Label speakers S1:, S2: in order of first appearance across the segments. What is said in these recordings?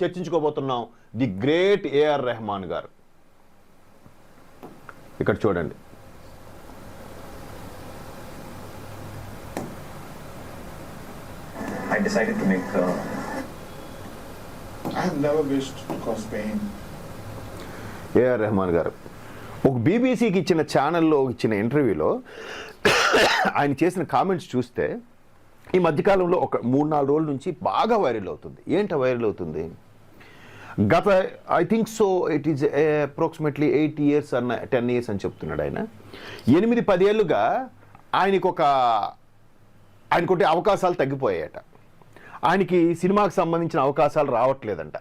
S1: చర్చించుకోబోతున్నాం the great AR Rahman గారు. ఇక్కడ చూడండి.
S2: I decided to make
S3: I have never wished to cause pain.
S1: AR Rahman garu ఒక బీబీసీకి ఇచ్చిన ఛానల్లో ఇచ్చిన ఇంటర్వ్యూలో ఆయన చేసిన కామెంట్స్ చూస్తే ఈ మధ్యకాలంలో ఒక 3-4 రోజుల నుంచి బాగా వైరల్ అవుతుంది. ఏంటి వైరల్ అవుతుంది? గత I think so it is approximately 8 years అన్న 10 years అని చెప్తున్నాడు ఆయన. 8-10 ఏళ్ళుగా ఆయనకుంటే అవకాశాలు తగ్గిపోయాయట. ఆయనకి సినిమాకి సంబంధించిన అవకాశాలు రావట్లేదంట.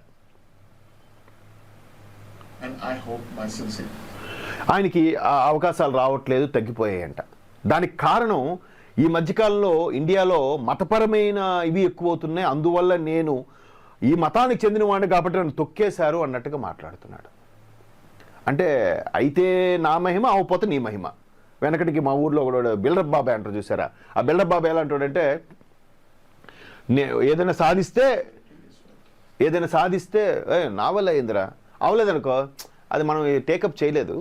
S3: And I hope my sincere.
S1: ఆయనకి అవకాశాలు రావట్లేదు, తగ్గిపోయాయంట. దానికి కారణం ఈ మధ్యకాలంలో ఇండియాలో మతపరమైన ఇవి ఎక్కువ అవుతున్నాయి, అందువల్ల నేను ఈ మతానికి చెందినవాడిని కాబట్టి నన్ను తొక్కేశారు అన్నట్టుగా మాట్లాడుతున్నాడు. అంటే అయితే నా మహిమ అవపోతే నీ మహిమ. వెనకటికి మా ఊర్లో ఒకడు బిల్డప్ బాబాయ్ అంటారు, చూసారా? ఆ బిల్డప్ బాబాయ్ ఎలా అంటాడంటే, ఏదైనా సాధిస్తే నా వల్ల అయిందిరా, అవలేదనుకో అది మనం టేకప్ చేయలేదు,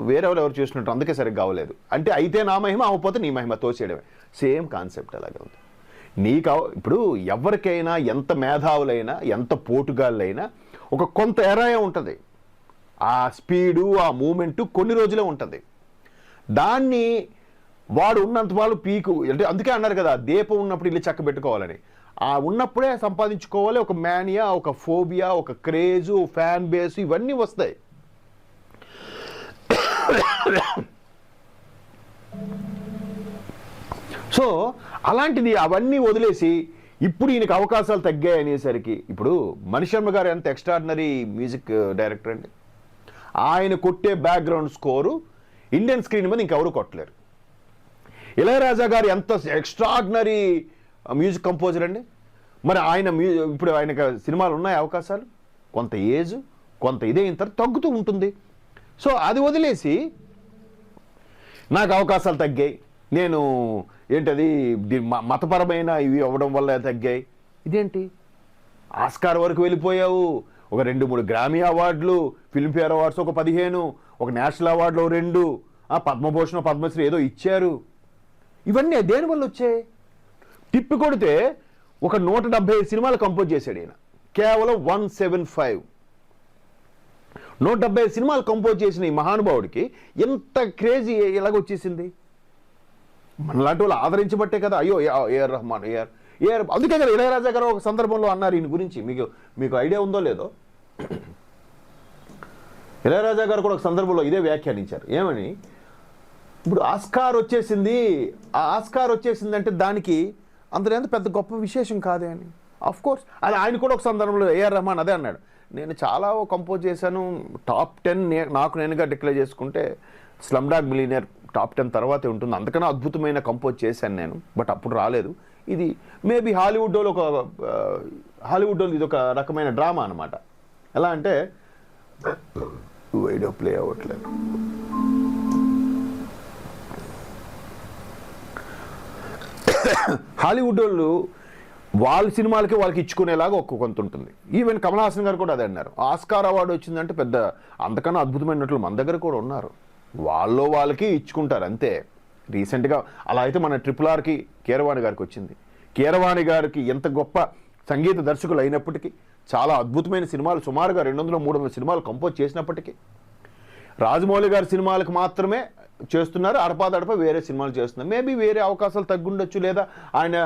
S1: వేరే ఎవరు చూసినట్టు, అందుకే సరిగ్గా అవ్వలేదు అంటే అయితే నా మహిమ అవపోతే నీ మహిమ తోసేయడమే. సేమ్ కాన్సెప్ట్ అలాగే ఉంది. ఇప్పుడు ఎవరికైనా ఎంత మేధావులైనా ఎంత పోటుగాళ్ళైనా ఒక కొంత ఎరాయ ఉంటుంది. ఆ స్పీడు ఆ మూమెంటు కొన్ని రోజులే ఉంటుంది. దాన్ని వాడు ఉన్నంత వాళ్ళు పీకు అంటే అందుకే అన్నారు కదా, దీపం ఉన్నప్పుడు ఇల్లు చక్క పెట్టుకోవాలని. ఆ ఉన్నప్పుడే సంపాదించుకోవాలి. ఒక మేనియా, ఒక ఫోబియా, ఒక క్రేజు, ఫ్యాన్ బేస్ ఇవన్నీ వస్తాయి. సో అలాంటిది అవన్నీ వదిలేసి ఇప్పుడు ఈయనకి అవకాశాలు తగ్గాయి అనేసరికి, ఇప్పుడు మణిశర్మ గారు ఎంత ఎక్స్ట్రాడినరీ మ్యూజిక్ డైరెక్టర్ అండి. ఆయన కొట్టే బ్యాక్గ్రౌండ్ స్కోరు ఇండియన్ స్క్రీన్ మీద ఇంకెవరు కొట్టలేరు. ఇళయరాజా గారు ఎంత ఎక్స్ట్రాడినరీ మ్యూజిక్ కంపోజర్ అండి. మరి ఆయన ఇప్పుడు ఆయనకు సినిమాలు ఉన్నాయి అవకాశాలు, కొంత ఏజ్ కొంత ఇదే ఇంత తగ్గుతూ ఉంటుంది. సో అది వదిలేసి నాకు అవకాశాలు తగ్గాయి, నేను ఏంటది మతపరమైన ఇవి అవ్వడం వల్ల తగ్గాయి. ఇదేంటి? ఆస్కార్ వరకు వెళ్ళిపోయావు, ఒక 2-3 గ్రామీ అవార్డులు, ఫిల్మ్ఫేర్ అవార్డ్స్ ఒక 15, ఒక నేషనల్ అవార్డులు 2, పద్మభూషణ్ పద్మశ్రీ ఏదో ఇచ్చారు. ఇవన్నీ దేనివల్ల వచ్చాయి? తిప్పి కొడితే ఒక 175 సినిమాలు కంపోజ్ చేశాడు ఈయన. కేవలం 175 175 సినిమాలు కంపోజ్ చేసిన ఈ మహానుభావుడికి ఎంత క్రేజీ ఎలాగొచ్చేసింది? మనలాంటి వాళ్ళు ఆదరించబట్టే కదా. అయ్యో ఏఆర్ రెహమాన్ ఏఆర్ అందుకే కదా ఇళయరాజా గారు ఒక సందర్భంలో అన్నారు ఈయన గురించి. మీకు ఐడియా ఉందో లేదో, ఇళయరాజా గారు కూడా ఒక సందర్భంలో ఇదే వ్యాఖ్యానించారు. ఏమని? ఇప్పుడు ఆస్కార్ వచ్చేసింది, ఆ ఆస్కార్ వచ్చేసిందంటే దానికి అందులో ఎంత పెద్ద గొప్ప విశేషం కాదే అని. ఆఫ్ కోర్స్ అది ఆయన కూడా ఒక సందర్భంలో ఏఆర్ రెహమాన్ అదే అన్నాడు, నేను చాలా కంపోజ్ చేశాను, టాప్ 10 నాకు నేనుగా డిక్లేర్ చేసుకుంటే స్లమ్ డాగ్ మిలియనర్ టాప్ 10 తర్వాతే ఉంటుంది, అందుకనే అద్భుతమైన కంపోజ్ చేశాను నేను, బట్ అప్పుడు రాలేదు. ఇది మేబీ హాలీవుడ్లో ఇది ఒక రకమైన డ్రామా అనమాట. ఎలా అంటే వీడియో ప్లే అవ్వట్లేదు. హాలీవుడ్ వాళ్ళు వాళ్ళ సినిమాలకి వాళ్ళకి ఇచ్చుకునేలాగా కొంత ఉంటుంది. ఈవెన్ కమల్ హాసన్ గారు కూడా అదే అన్నారు, ఆస్కార్ అవార్డు వచ్చిందంటే పెద్ద అంతకన్నా అద్భుతమైనట్లు మన దగ్గర కూడా ఉన్నారు, వాళ్ళకి ఇచ్చుకుంటారు అంతే. రీసెంట్గా అలా అయితే మన RRRకి కీరవాణి గారికి వచ్చింది. కీరవాణి గారికి ఎంత గొప్ప సంగీత దర్శకులు అయినప్పటికీ, చాలా అద్భుతమైన సినిమాలు సుమారుగా 200-300 సినిమాలు కంపోజ్ చేసినప్పటికీ, రాజమౌళి గారి సినిమాలకు మాత్రమే చేస్తున్నారు, అడపాదడప వేరే సినిమాలు చేస్తున్నారు. మేబీ వేరే అవకాశాలు తగ్గుండొచ్చు, లేదా ఆయన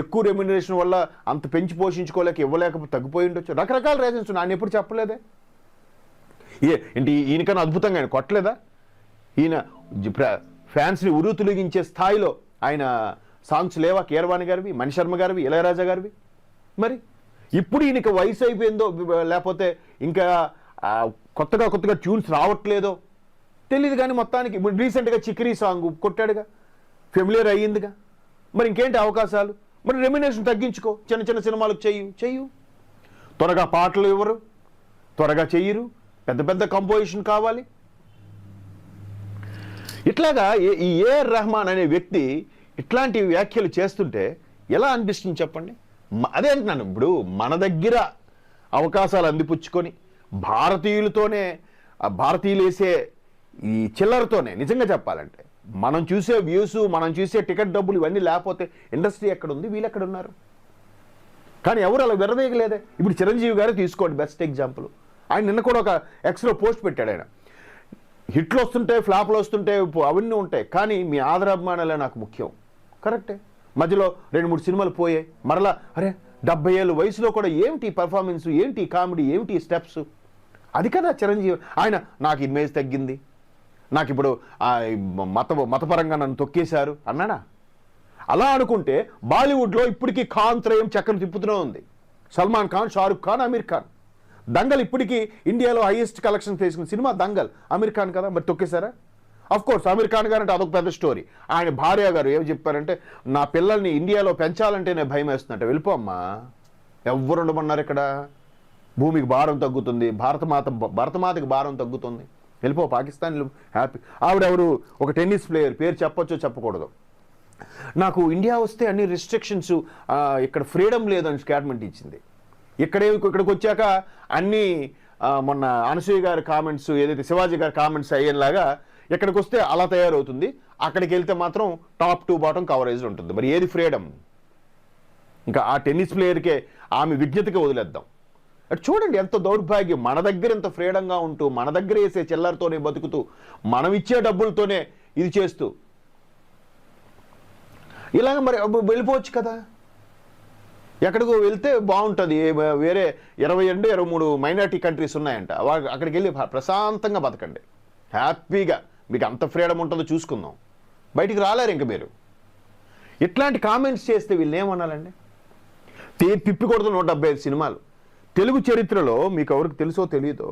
S1: ఎక్కువ రెమ్యునరేషన్ వల్ల అంత పెంచి పోషించుకోలేక ఇవ్వలేకపోతే తగ్గిపోయి ఉండొచ్చు. రకరకాల రీజన్స్ ఉన్నాయి. ఆయన ఎప్పుడు చెప్పలేదే ఏంటి ఈయనకన్నా అద్భుతంగా ఆయన కొట్టలేదా? ఈయన ఫ్యాన్స్ని ఉరు తొలగించే స్థాయిలో ఆయన సాంగ్స్ లేవా? కీరవాణి గారివి, మణిశర్మ గారివి, ఇళయరాజా గారివి. మరి ఇప్పుడు ఈయనకి వయసు అయిపోయిందో, లేకపోతే ఇంకా కొత్తగా ట్యూన్స్ రావట్లేదో తెలియదు. కానీ మొత్తానికి రీసెంట్గా చిక్రీ సాంగ్ కొట్టాడుగా, ఫెమిలియర్ అయ్యిందిగా. మరి ఇంకేంటి అవకాశాలు? మరి రెమ్యునరేషన్ తగ్గించుకో, చిన్న సినిమాలకు చెయ్యు. త్వరగా పాటలు ఇవ్వరు, త్వరగా చెయ్యరు, పెద్ద కంపోజిషన్ కావాలి. ఇట్లాగా ఈ ఏఆర్ రెహమాన్ అనే వ్యక్తి ఇట్లాంటి వ్యాఖ్యలు చేస్తుంటే ఎలా అనిపిస్తుంది చెప్పండి? అదే అంటున్నాను. ఇప్పుడు మన దగ్గర అవకాశాలు అందిపుచ్చుకొని భారతీయులతోనే భారతీయులు వేసే ఈ చిల్లరతోనే నిజంగా చెప్పాలంటే మనం చూసే వ్యూస్, మనం చూసే టికెట్ డబ్బులు ఇవన్నీ లేకపోతే ఇండస్ట్రీ ఎక్కడుంది, వీళ్ళు ఎక్కడున్నారు? కానీ ఎవరు అలా విరవేయలేదే. ఇప్పుడు చిరంజీవి గారు తీసుకోండి బెస్ట్ ఎగ్జాంపుల్. ఆయన నిన్న కూడా ఒక ఎక్స్లో పోస్ట్ పెట్టాడు. ఆయన హిట్లు వస్తుంటాయి, ఫ్లాప్లు వస్తుంటాయి, అవన్నీ ఉంటాయి, కానీ మీ ఆదరాభిమానాలే నాకు ముఖ్యం. కరెక్టే. మధ్యలో 2-3 సినిమాలు పోయాయి, మరలా అరే 70 ఏళ్ళ వయసులో కూడా ఏమిటి పర్ఫార్మెన్స్, ఏంటి కామెడీ, ఏమిటి స్టెప్స్, అది కదా చిరంజీవి. ఆయన నాకు ఇమేజ్ తగ్గింది, నాకు ఇప్పుడు మతపరంగా నన్ను తొక్కేశారు అన్నాడా? అలా అనుకుంటే బాలీవుడ్లో ఇప్పటికీ ఖాన్ త్రయం చక్రం తిప్పుతూనే ఉంది. సల్మాన్ ఖాన్, షారుఖ్ ఖాన్, అమీర్ ఖాన్. దంగల్ ఇప్పటికీ ఇండియాలో హైయెస్ట్ కలెక్షన్ తీసుకున్న సినిమా దంగల్, అమీర్ ఖాన్ కదా, మరి తొక్కేశారా? అఫ్ కోర్స్ అమీర్ ఖాన్ గారు అంటే అదొక పెద్ద స్టోరీ. ఆయన భార్య గారు ఏమి చెప్పారంటే, నా పిల్లల్ని ఇండియాలో పెంచాలంటేనే భయం వేస్తుందంటే, వెళ్ళిపోమ్మా, ఎవ్వరు ఉండమన్నారు ఇక్కడ, భూమికి భారం తగ్గుతుంది, భరతమాతకి భారం తగ్గుతుంది, వెళ్ళిపో పాకిస్తాన్, హ్యాపీ. ఆవిడెవరు, ఒక టెన్నిస్ ప్లేయర్, పేరు చెప్పొచ్చో చెప్పకూడదు, నాకు ఇండియా వస్తే అన్ని రిస్ట్రిక్షన్స్, ఇక్కడ ఫ్రీడమ్ లేదని స్టేట్మెంట్ ఇచ్చింది. ఇక్కడికి వచ్చాక అన్నీ మొన్న అనసూయ గారి కామెంట్స్, ఏదైతే శివాజీ గారి కామెంట్స్ అయ్యేలాగా ఇక్కడికి వస్తే అలా తయారవుతుంది, అక్కడికి వెళ్తే మాత్రం టాప్ టు బాటం కవరేజ్ ఉంటుంది. మరి ఏది ఫ్రీడమ్? ఇంకా ఆ టెన్నిస్ ప్లేయర్కే, ఆమె విజ్ఞతకే వదిలేద్దాం. అటు చూడండి ఎంత దౌర్భాగ్యం. మన దగ్గర ఎంత ఫ్రీడంగా ఉంటూ, మన దగ్గర వేసే చిల్లరతోనే బతుకుతూ, మనం ఇచ్చే డబ్బులతోనే ఇది చేస్తూ ఇలాగ మరి వెళ్ళిపోవచ్చు కదా. ఎక్కడికో వెళ్తే బాగుంటుంది. వేరే 23 మైనారిటీ కంట్రీస్ ఉన్నాయంట, అక్కడికి వెళ్ళి ప్రశాంతంగా బతకండి, హ్యాపీగా, మీకు అంత ఫ్రీడమ్ ఉంటుందో చూసుకుందాం. బయటికి రాలేరు ఇంక మీరు. ఇట్లాంటి కామెంట్స్ చేస్తే వీళ్ళు ఏమనాలండి? తిప్పికొడుతూ 175 సినిమాలు. తెలుగు చరిత్రలో మీకు ఎవరికి తెలుసో తెలియదో,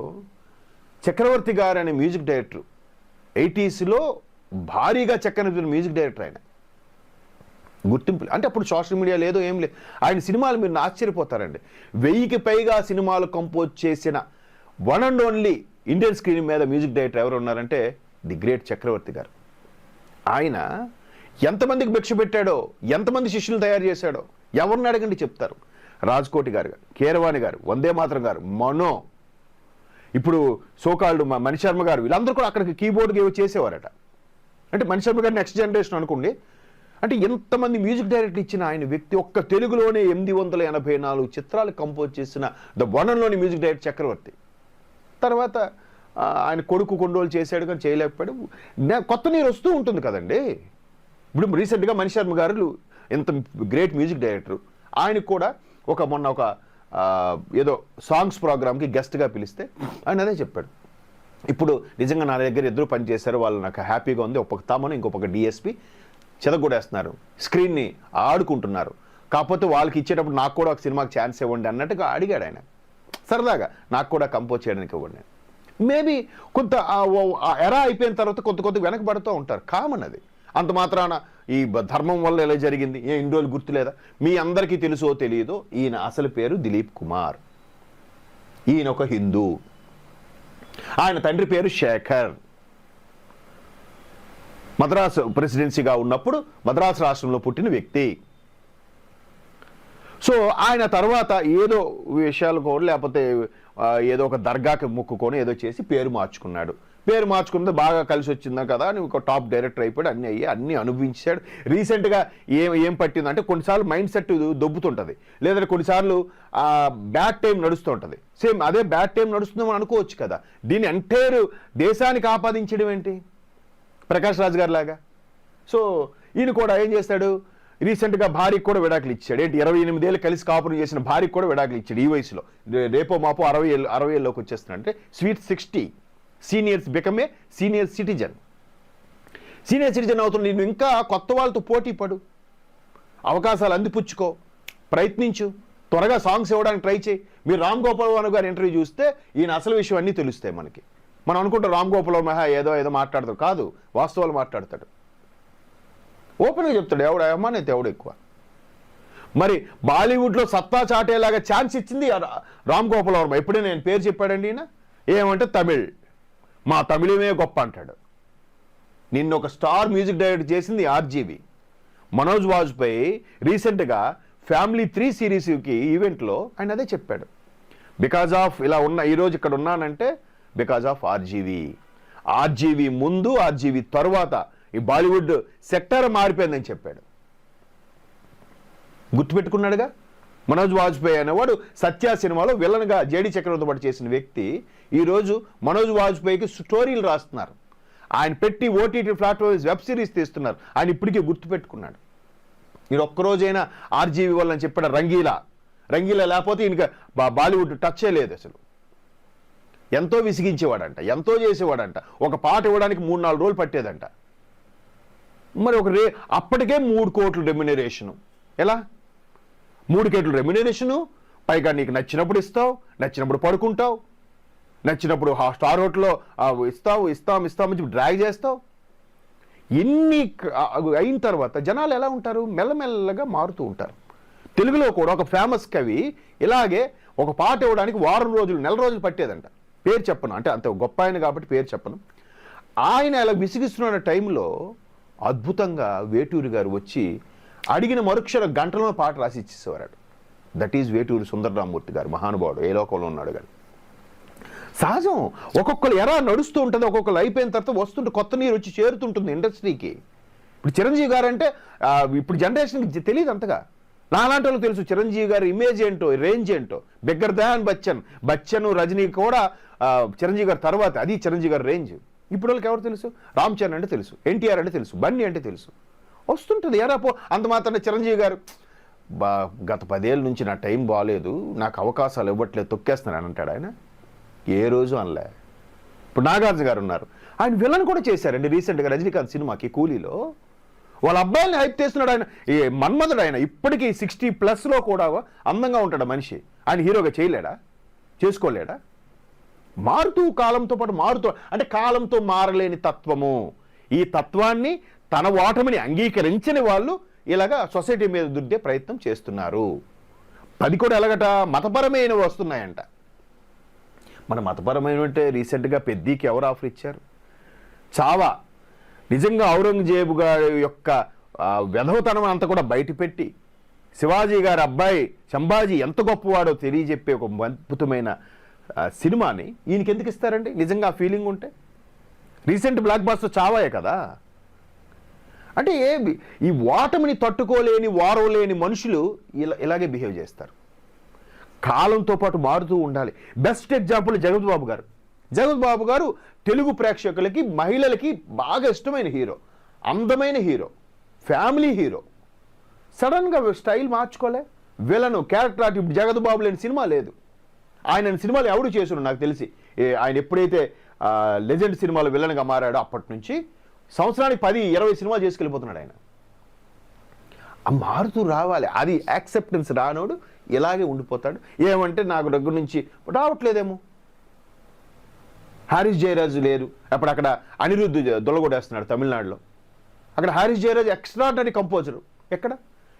S1: చక్రవర్తి గారు అనే మ్యూజిక్ డైరెక్టర్ 80sలో భారీగా చక్కని మ్యూజిక్ డైరెక్టర్. ఆయన గుర్తింపు అంటే అప్పుడు సోషల్ మీడియా లేదో ఏం లేదు. ఆయన సినిమాలు మీరు ఆశ్చర్యపోతారండి. 1000కి పైగా సినిమాలు కంపోజ్ చేసిన one and only Indian screen మీద మ్యూజిక్ డైరెక్టర్ ఎవరు ఉన్నారంటే ది గ్రేట్ చక్రవర్తి గారు. ఆయన ఎంతమందికి భిక్ష పెట్టాడో, ఎంతమంది శిష్యులు తయారు చేశాడో ఎవరిని అడగండి చెప్తారు. రాజ్కోటి గారు, కీరవాణి గారు, వందే మాతరం గారు, మనో, ఇప్పుడు సోకాల్డ్ మణిశర్మ గారు, వీళ్ళందరూ కూడా అక్కడికి కీబోర్డ్కి ఏవో చేసేవారట. అంటే మణిశర్మ గారు నెక్స్ట్ జనరేషన్ అనుకోండి. అంటే ఎంతమంది మ్యూజిక్ డైరెక్టర్ ఇచ్చిన ఆయన వ్యక్తి, ఒక్క తెలుగులోనే 884 చిత్రాలు కంపోజ్ చేసిన the one and only music director Chakravarthy. తర్వాత ఆయన కొడుకు కొన్రోలు చేశాడు కానీ చేయలేకపోయాడు. కొత్త నీరు వస్తూ ఉంటుంది కదండి. ఇప్పుడు రీసెంట్గా మణిశర్మ గారు ఎంత గ్రేట్ మ్యూజిక్ డైరెక్టర్, ఆయనకు కూడా మొన్న ఒక ఏదో సాంగ్స్ ప్రోగ్రామ్కి గెస్ట్గా పిలిస్తే ఆయన అదే చెప్పాడు. ఇప్పుడు నిజంగా నా దగ్గర ఇద్దరు పనిచేశారు, వాళ్ళు నాకు హ్యాపీగా ఉంది, ఒక తమను ఇంకొక డిఎస్పి చెదగొడేస్తున్నారు, స్క్రీన్ని ఆడుకుంటున్నారు, కాకపోతే వాళ్ళకి ఇచ్చేటప్పుడు నాకు కూడా ఒక సినిమాకి ఛాన్స్ ఇవ్వండి అన్నట్టుగా అడిగాడు ఆయన సరదాగా, నాకు కూడా కంపోజ్ చేయడానికి ఇవ్వండి. మేబీ కొంత ఎరా అయిపోయిన తర్వాత కొంత వెనకబడుతూ ఉంటారు, కామన్ అది. అంత మాత్రాన ఈ ధర్మం వల్ల ఎలా జరిగింది, ఇన్ని రోజులు గుర్తులేదా? మీ అందరికీ తెలుసో తెలియదో, ఈయన అసలు పేరు దిలీప్ కుమార్. ఈయన ఒక హిందూ, ఆయన తండ్రి పేరు శేఖర్. మద్రాసు ప్రెసిడెన్సీగా ఉన్నప్పుడు మద్రాసు రాష్ట్రంలో పుట్టిన వ్యక్తి. సో ఆయన తర్వాత ఏదో విషయాలకు లేకపోతే ఏదో ఒక దర్గాకి మొక్కుకొని ఏదో చేసి పేరు మార్చుకున్నాడు. పేరు మార్చుకున్నది బాగా కలిసి వచ్చిందా కదా అని ఒక టాప్ డైరెక్టర్ అయిపోయాడు, అన్నీ అనుభవించాడు. రీసెంట్గా ఏం పట్టిందంటే కొన్నిసార్లు మైండ్ సెట్ దొబ్బుతుంటుంది, లేదంటే కొన్నిసార్లు బ్యాడ్ టైం నడుస్తూ ఉంటుంది. సేమ్ అదే బ్యాడ్ టైం నడుస్తుందేమో అనుకోవచ్చు కదా. దీన్ని ఎంటైర్ దేశానికి ఆపాదించడం ఏంటి? ప్రకాష్ రాజ్ గారి లాగా. సో ఈయన కూడా ఏం చేస్తాడు, రీసెంట్గా భార్యకు కూడా విడాకులు ఇచ్చాడు. ఏంటి 28 ఏళ్ళు కలిసి కాపురం చేసిన భార్యకు కూడా విడాకులు ఇచ్చాడు ఈ వయసులో. రేపో మాపో 60 ఏళ్ళలోకి వచ్చేస్తున్నాడు. అంటే sweet 60 seniors become a senior citizen. Senior citizen అవుతుంది. నేను ఇంకా కొత్త వాళ్ళతో పోటీ పడు, అవకాశాలు అందిపుచ్చుకో, ప్రయత్నించు, త్వరగా సాంగ్స్ ఇవ్వడానికి ట్రై చేయి. మీరు రామ్ గోపాల్ వర్మ గారి ఇంటర్వ్యూ చూస్తే ఈయన అసలు విషయం అన్నీ తెలుస్తాయి మనకి. మనం అనుకుంటాం రామ్ గోపాల్ వర్మ ఏదో మాట్లాడతాడు, కాదు, వాస్తవాలు మాట్లాడతాడు, ఓపెన్గా చెప్తాడు. ఎవడు అమ్మానైతే ఎవడు ఎక్కువ. మరి బాలీవుడ్లో సత్తా చాటేలాగా ఛాన్స్ ఇచ్చింది రామ్ గోపాల్ వర్మ. ఎప్పుడే నేను పేరు చెప్పాడండి ఈయన, ఏమంటే తమిళ్, మా తమిళమే గొప్ప అంటాడు. నిన్న ఒక స్టార్ మ్యూజిక్ డైరెక్టర్ చేసింది ఆర్జీవి. మనోజ్ వాజ్పేయి రీసెంట్గా ఫ్యామిలీ 3 సిరీస్కి ఈవెంట్లో ఆయన అదే చెప్పాడు. బికాజ్ ఆఫ్ ఇలా ఉన్న ఈరోజు ఇక్కడ ఉన్నానంటే బికాజ్ ఆఫ్ ఆర్జీవి ముందు ఆర్జీవి తర్వాత ఈ బాలీవుడ్ సెక్టర్ మారిపోయిందని చెప్పాడు. గుర్తుపెట్టుకున్నాడుగా. మనోజ్ వాజ్పేయి అనేవాడు సత్య సినిమాలో విలన్గా జేడీ చక్రవర్తి పాటు చేసిన వ్యక్తి ఈరోజు మనోజ్ వాజ్పేయికి స్టోరీలు రాస్తున్నారు. ఆయన పెట్టి ఓటీటీ ప్లాట్ఫామ్ వెబ్ సిరీస్ తీస్తున్నారు. ఆయన ఇప్పటికీ గుర్తుపెట్టుకున్నాడు. ఈయన ఒక్కరోజైనా ఆర్జీవి వాళ్ళని చెప్పాడు రంగీలా లేకపోతే ఈయనకి బాలీవుడ్ టచ్ లేదు అసలు. ఎంతో విసిగించేవాడంట, ఎంతో చేసేవాడంట. ఒక పాట ఇవ్వడానికి 3-4 రోజులు పట్టేదంట. మరి అప్పటికే 3 కోట్ల రెమ్యునరేషను. ఎలా 3 కోట్ల రెమ్యునరేషను? పైగా నీకు నచ్చినప్పుడు ఇస్తావు, నచ్చినప్పుడు పడుకుంటావు, నచ్చినప్పుడు స్టార్ హోటల్లో ఇస్తాం డ్రాగ్ చేస్తావు. ఎన్ని అయిన తర్వాత జనాలు ఎలా ఉంటారు? మెల్లమెల్లగా మారుతూ ఉంటారు. తెలుగులో కూడా ఒక ఫేమస్ కవి ఇలాగే ఒక పాట ఇవ్వడానికి 1 రోజులు 4 రోజులు పట్టేదంట. పేరు చెప్పను, అంటే అంత గొప్ప ఆయన కాబట్టి పేరు చెప్పను. ఆయన ఇలా విసిగిస్తున్న టైంలో అద్భుతంగా వేటూరి గారు వచ్చి అడిగిన మరుక్షణ గంటలో పాట రాసి ఇచ్చేసేవారు. దట్ ఈజ్ వేటూరి సుందరరామూర్తి గారు, మహానుభావుడు, ఏ లోకంలో ఉన్నాడు కానీ. సహజం, ఒక్కొక్కరు ఎలా నడుస్తూ ఉంటుంది, ఒక్కొక్కరు అయిపోయిన తర్వాత వస్తుంటే కొత్త నీరు వచ్చి చేరుతుంటుంది ఇండస్ట్రీకి. ఇప్పుడు చిరంజీవి గారు అంటే ఇప్పుడు జనరేషన్కి తెలియదు అంతగా. నాలాంటి వాళ్ళకి తెలుసు చిరంజీవి గారి ఇమేజ్ ఏంటో, రేంజ్ ఏంటో. బిగ్గర్ దాన్ బచ్చన్ రజనీ కూడా చిరంజీవి గారి తర్వాత అది చిరంజీవి గారి రేంజ్. ఇప్పుడు వాళ్ళకి ఎవరు తెలుసు? రామ్ చరణ్ అంటే తెలుసు, ఎన్టీఆర్ అంటే తెలుసు, బన్నీ అంటే తెలుసు. వస్తుంటుంది ఎరాపో. అంత మాత్రాన చిరంజీవి గారు గత 10 ఏళ్ళ నుంచి నా టైం బాగాలేదు, నాకు అవకాశాలు ఇవ్వట్లేదు, తొక్కేస్తున్నాను అంటాడు ఆయన. ఏ రోజు అనలే. ఇప్పుడు నాగార్జున గారు ఉన్నారు, ఆయన విలన్ కూడా చేశారండి రీసెంట్గా రజనీకాంత్ సినిమాకి కూలీలో. వాళ్ళ అబ్బాయిని హైప్ చేస్తున్నాడు ఆయన. ఈ మన్మధుడు ఆయన ఇప్పటికీ 60+ కూడా అందంగా ఉంటాడు మనిషి. ఆయన హీరోగా చేయలేడా? చేసుకోలేడా? మారుతూ కాలంతో పాటు మారుతూ, అంటే కాలంతో మారలేని తత్వము. ఈ తత్వాన్ని తన ఓటమిని అంగీకరించని వాళ్ళు ఇలాగా సొసైటీ మీద దుద్దే ప్రయత్నం చేస్తున్నారు. అది కూడా ఎలాగట మతపరమైనవి వస్తున్నాయంట. మన మతపరమైన అంటే రీసెంట్గా పెద్దీకి ఎవరు ఆఫర్ ఇచ్చారు? చావా. నిజంగా ఔరంగజేబు గారి యొక్క వెధవతనం అంతా కూడా బయటపెట్టి శివాజీ గారి అబ్బాయి సంభాజీ ఎంత గొప్పవాడో తెలియజెప్పే ఒక అద్భుతమైన సినిమాని ఈయనకి ఎందుకు ఇస్తారండి? నిజంగా ఆ ఫీలింగ్ ఉంటే. రీసెంట్ బ్లాక్ బాస్టర్ చావాయే కదా. అంటే ఈ ఓటమిని తట్టుకోలేని వారవలేని మనుషులు ఇలాగే బిహేవ్ చేస్తారు. కాలంతో పాటు మారుతూ ఉండాలి. బెస్ట్ ఎగ్జాంపుల్ జగపతి బాబు గారు తెలుగు ప్రేక్షకులకి, మహిళలకి బాగా ఇష్టమైన హీరో, అందమైన హీరో, ఫ్యామిలీ హీరో. సడన్గా స్టైల్ మార్చుకోలే, విలను క్యారెక్టర్ ఆర్ట్. ఇప్పుడు జగపతి బాబు లేని సినిమా లేదు. ఆయన సినిమాలు ఎవడు చేసుడు నాకు తెలిసి. ఆయన ఎప్పుడైతే లెజెండ్ సినిమాలో విలన్గా మారాడో అప్పటి నుంచి సంవత్సరానికి 10-20 సినిమాలు చేసుకెళ్ళిపోతున్నాడు ఆయన. మారుతూ రావాలి. అది యాక్సెప్టెన్స్ రానోడు ఇలాగే ఉండిపోతాడు. ఏమంటే నాకు దగ్గర నుంచి రావట్లేదేమో. హారిస్ జయరాజు లేరు, అప్పుడు అక్కడ అనిరుద్ధ్ దొల్లగొడేస్తున్నాడు తమిళనాడులో. అక్కడ హారిస్ జయరాజు ఎక్స్ట్రాడినరీ కంపోజరు. ఎక్కడ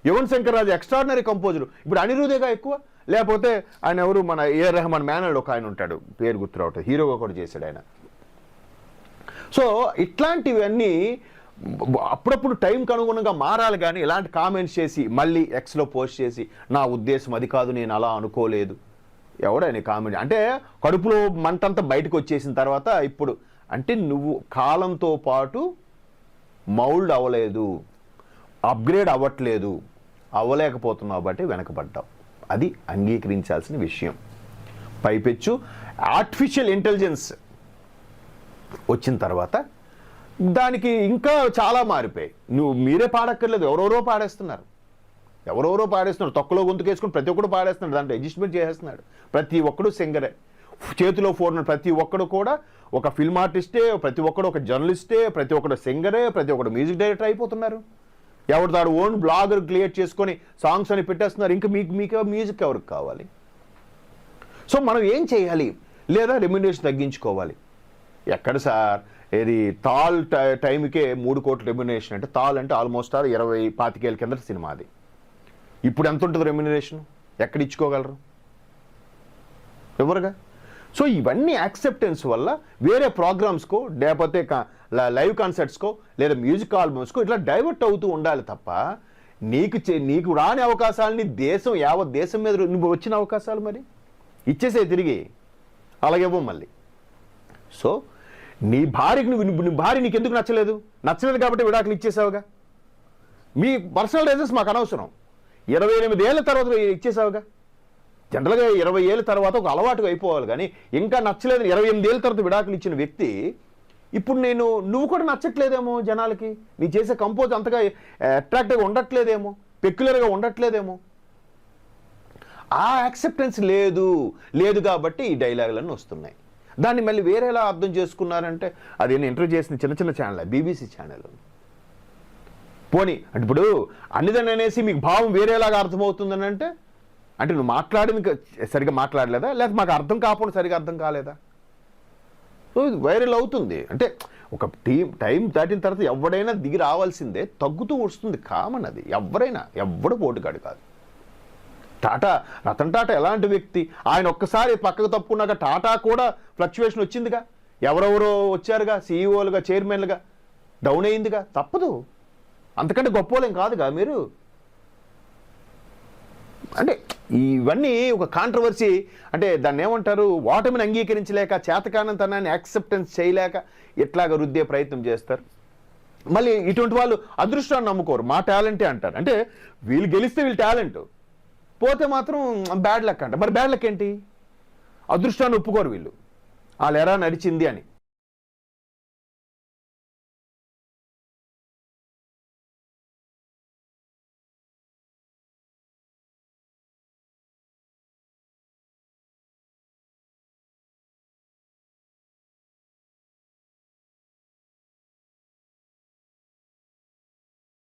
S1: యువన్ శంకర్ రాజు ఎక్స్ట్రాడినరీ కంపోజరు. ఇప్పుడు అనిరుద్ధేగా ఎక్కువ. లేకపోతే ఆయన ఎవరు, మన ఏఆర్ రెహమాన్ మేనల్డ్ ఒక ఆయన ఉంటాడు, పేరు గుర్తు రావట్లేదు, హీరోగా కూడా చేశాడు ఆయన. సో ఇట్లాంటివన్నీ అప్పుడప్పుడు టైంకి అనుగుణంగా మారాలి. కానీ ఇలాంటి కామెంట్స్ చేసి మళ్ళీ ఎక్స్లో పోస్ట్ చేసి నా ఉద్దేశం అది కాదు, నేను అలా అనుకోలేదు, ఎవడని కామెంట్ అంటే కడుపులో మంటంతా బయటకు వచ్చేసిన తర్వాత ఇప్పుడు అంటే నువ్వు కాలంతో పాటు మౌల్డ్ అవ్వలేదు, అప్గ్రేడ్ అవ్వట్లేదు, అవ్వలేకపోతున్నావు బట్టి వెనకబడ్డావు. అది అంగీకరించాల్సిన విషయం. పైపెచ్చు ఆర్టిఫిషియల్ ఇంటెలిజెన్స్ వచ్చిన తర్వాత దానికి ఇంకా చాలా మారిపోయాయి. మీరే పాడక్కర్లేదు, ఎవరెవరో పాడేస్తున్నారు. తొక్కలో గొంతుకేసుకుని ప్రతి ఒక్కడు పాడేస్తున్నాడు, దాంట్లో అడ్జస్ట్మెంట్ చేసేస్తున్నాడు. ప్రతి ఒక్కడు సింగరే, చేతిలో ఫోన్. ప్రతి ఒక్కడు కూడా ఒక ఫిల్మ్ ఆర్టిస్టే, ప్రతి ఒక్కడు ఒక జర్నలిస్టే, ప్రతి ఒక్కడు సింగరే, ప్రతి ఒక్కడు మ్యూజిక్ డైరెక్టర్ అయిపోతున్నారు. ఎవరు తాడు ఓన్ బ్లాగర్ క్రియేట్ చేసుకొని సాంగ్స్ అని పెట్టేస్తున్నారు. ఇంకా మీకు మ్యూజిక్ ఎవరికి కావాలి? సో మనం ఏం చేయాలి? లేదా రెమ్యునరేషన్ తగ్గించుకోవాలి. ఎక్కడ సార్ ఇది తాల్ టైంకే 3 కోట్ల రెమ్యునరేషన్ అంటే, తాల్ అంటే ఆల్మోస్ట్ 20-25 ఏళ్ళ కిందట సినిమా అది. ఇప్పుడు ఎంత ఉంటుంది రెమ్యునరేషన్? ఎక్కడ ఇచ్చుకోగలరు? ఎవరుగా? సో ఇవన్నీ యాక్సెప్టెన్స్ వల్ల వేరే ప్రోగ్రామ్స్కో, లేకపోతే లైవ్ కాన్సర్ట్స్కో, లేదా మ్యూజిక్ ఆల్బమ్స్కో ఇట్లా డైవర్ట్ అవుతూ ఉండాలి తప్ప నీకు రాని అవకాశాలని యావత్ దేశం మీద నువ్వు వచ్చిన అవకాశాలు మరి ఇచ్చేసే తిరిగి అలాగే ఇవ్వం మళ్ళీ. సో నీ భార్యకి నీ భార్య నీకు ఎందుకు నచ్చలేదు కాబట్టి విడాకులు ఇచ్చేసావుగా. మీ పర్సనల్ రీజన్స్ మాకు అనవసరం. 28 ఏళ్ళ తర్వాత ఇచ్చేసావుగా. జనరల్గా 20 ఏళ్ళ తర్వాత ఒక అలవాటుగా అయిపోవాలి, కానీ ఇంకా నచ్చలేదు 28 ఏళ్ళ తర్వాత విడాకులు ఇచ్చిన వ్యక్తి ఇప్పుడు నువ్వు కూడా నచ్చట్లేదేమో జనాలకి, నీ చేసే కంపోజ్ అంతగా అట్రాక్టివ్గా ఉండట్లేదేమో, పెక్యులర్గా ఉండట్లేదేమో, ఆ యాక్సెప్టెన్స్ లేదు కాబట్టి ఈ డైలాగులన్నీ వస్తున్నాయి. దాన్ని మళ్ళీ వేరేలా అర్థం చేసుకున్నారంటే అది నేను ఇంటర్వ్యూ చేసిన చిన్న ఛానల్, BBC ఛానల్. పోనీ అంటే ఇప్పుడు అన్నిదని అనేసి మీకు భావం వేరేలాగా అర్థమవుతుందని అంటే నువ్వు మాట్లాడింది సరిగా మాట్లాడలేదా, లేకపోతే మాకు అర్థం కాకుండా సరిగా అర్థం కాలేదా? సో ఇది వైరల్ అవుతుంది. అంటే ఒక టైం దాటిన తర్వాత ఎవడైనా దిగి రావాల్సిందే, తగ్గుతూ వస్తుంది, కామన్ అది. ఎవడు పోటుగాడు కాదు. రతన్ టాటా ఎలాంటి వ్యక్తి, ఆయన ఒక్కసారి పక్కకు తప్పుకున్నాక టాటా కూడా ఫ్లక్చువేషన్ వచ్చిందిగా, ఎవరెవరో వచ్చారుగా, CEOలుగా, చైర్మన్లుగా, డౌన్ అయిందిగా, తప్పదు. అంతకంటే గొప్పలేం కాదుగా మీరు. అంటే ఇవన్నీ ఒక కాంట్రవర్సీ, అంటే దాన్ని ఏమంటారు, ఓటమిని అంగీకరించలేక, చేతకానంతనాన్ని యాక్సెప్టెన్స్ చేయలేక ఇట్లాగా రుద్దే ప్రయత్నం చేస్తారు. మళ్ళీ ఇటువంటి వాళ్ళు అదృష్టాన్ని నమ్ముకోరు, మా టాలెంటే అంటారు. అంటే వీళ్ళు గెలిస్తే వీళ్ళు టాలెంట్, పోతే మాత్రం బ్యాడ్ లక్ అంట. మరి బ్యాడ్ లక్ ఏంటి? అదృష్టాన్ని ఒప్పుకోరు వీళ్ళు, వాళ్ళ ఎరా నడిచింది అని.